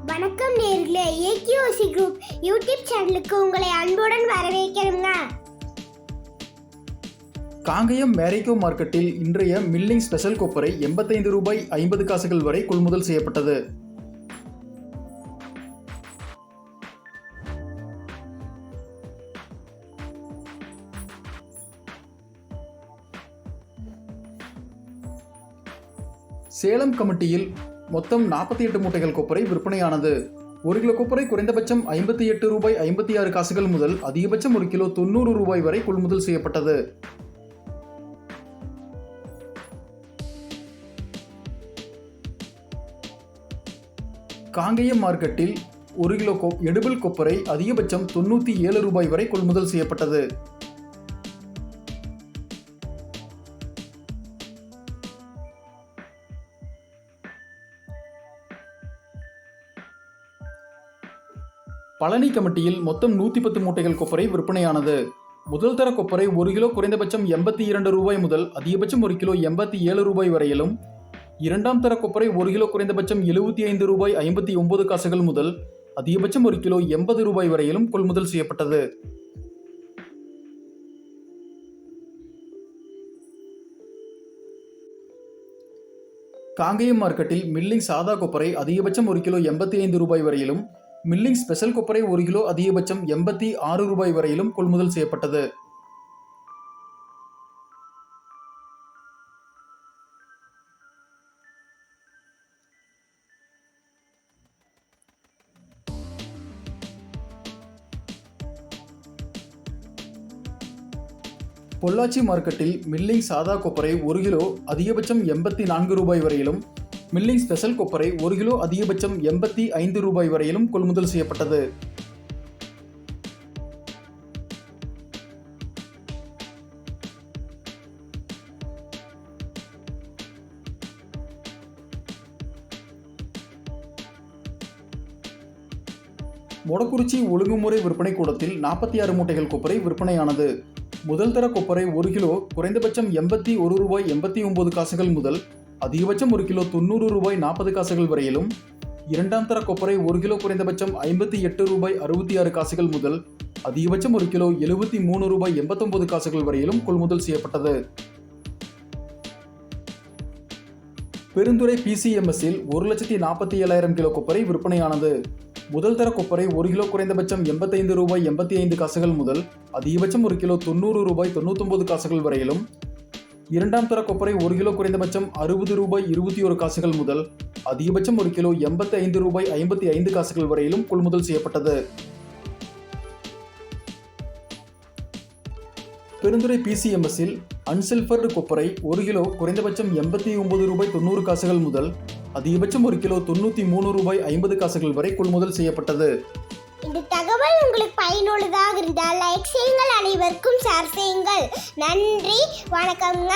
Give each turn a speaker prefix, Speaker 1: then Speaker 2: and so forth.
Speaker 1: வணக்கம் நேயர்களே, ஏகிஓசி group YouTube சேனலுக்கு உங்களை அன்புடன் வரவேற்கிறோங்க.
Speaker 2: காங்கயம் மேரிகோ மார்க்கெட்டில் இன்றைய மில்லிங் ஸ்பெஷல் கொப்பரை ரூபாய் 85 வரை கொள்முதல் செய்யப்பட்டது. சேலம் கமிட்டியில் மொத்தம் 48 மூட்டைகள் கொப்பரை விற்பனையானது. 1 கிலோ கொப்பரை குறைந்தபட்சம் ரூபாய் 56 முதல் அதிகபட்சம் 1 கிலோ ரூபாய் வரை கொள்முதல் செய்யப்பட்டது. காங்கயம் மார்க்கெட்டில் 1 கிலோ எடிபிள் கொப்பரை அதிகபட்சம் ரூபாய் வரை கொள்முதல் செய்யப்பட்டது. பழனி கமிட்டியில் மொத்தம் 110 மூட்டைகள் கொப்பரை விற்பனையானது. முதல் தர கொப்பரை 1 கிலோ குறைந்தபட்சம் ரூபாய் முதல் அதிகபட்சம் 1 கிலோ ரூபாய் வரையிலும், இரண்டாம் தர கொப்பரை 1 கிலோ குறைந்தபட்சம் ரூபாய் 59 முதல் அதிகபட்சம் 1 கிலோ ரூபாய் வரையிலும் கொள்முதல் செய்யப்பட்டது. காங்கயம் மார்க்கெட்டில் மில்லிங் சாதா கொப்பரை அதிகபட்சம் 1 கிலோ ரூபாய் வரையிலும், மில்லிங் ஸ்பெஷல் கொப்பரை 1 கிலோ அதிகபட்சம் ரூபாய் வரையிலும் கொள்முதல் செய்யப்பட்டது. பொள்ளாச்சி மார்க்கெட்டில் மில்லிங் சாதா கொப்பரை 1 கிலோ அதிகபட்சம் ரூபாய் வரையிலும், மில்லிங் ஸ்பெஷல் கொப்பரை 1 கிலோ அதிகபட்சம் ரூபாய் வரையிலும் கொள்முதல் செய்யப்பட்டது. மொடக்குறிச்சி ஒழுங்குமுறை விற்பனை கூடத்தில் 46 மூட்டைகள் கொப்பரை விற்பனையானது. முதல் தர கொப்பரை 1 கிலோ குறைந்தபட்சம் ரூபாய் 89 முதல் அதிகபட்சம் 1 கிலோ ரூபாய் 40 வரையிலும், இரண்டாம் தர கொப்பரை 1 கிலோ குறைந்தபட்சம் ரூபாய் 66 முதல் அதிகபட்சம் 1 கிலோ ரூபாய் 89 வரையிலும் கொள்முதல் செய்யப்பட்டது. பெருந்துறை PCMSல் 1,47,000 கிலோ கொப்பரை விற்பனையானது. முதல் தர கொப்பரை 1 கிலோ குறைந்தபட்சம் ரூபாய் 85 முதல் அதிகபட்சம் 1 கிலோ ரூபாய் 99 வரையிலும், இரண்டாம் தர கொப்பரை 1 கிலோ குறைந்தபட்சம் ரூபாய் 21 முதல் அதிகபட்சம் 1 கிலோ ரூபாய் 55 வரையிலும் கொள்முதல் செய்யப்பட்டது. பெருந்துறை PCMSல் அன்சல்ஃபர்டு கொப்பரை 1 கிலோ குறைந்தபட்சம் ரூபாய் 90 முதல் அதிகபட்சம் 1 கிலோ ரூபாய் 50 வரை கொள்முதல் செய்யப்பட்டது.
Speaker 1: இந்த தகவல் உங்களுக்கு பயனுள்ளதாக இருந்தால் லைக் செய்யுங்கள், அனைவருக்கும் ஷேர் செய்யுங்கள். நன்றி, வணக்கம்ங்க.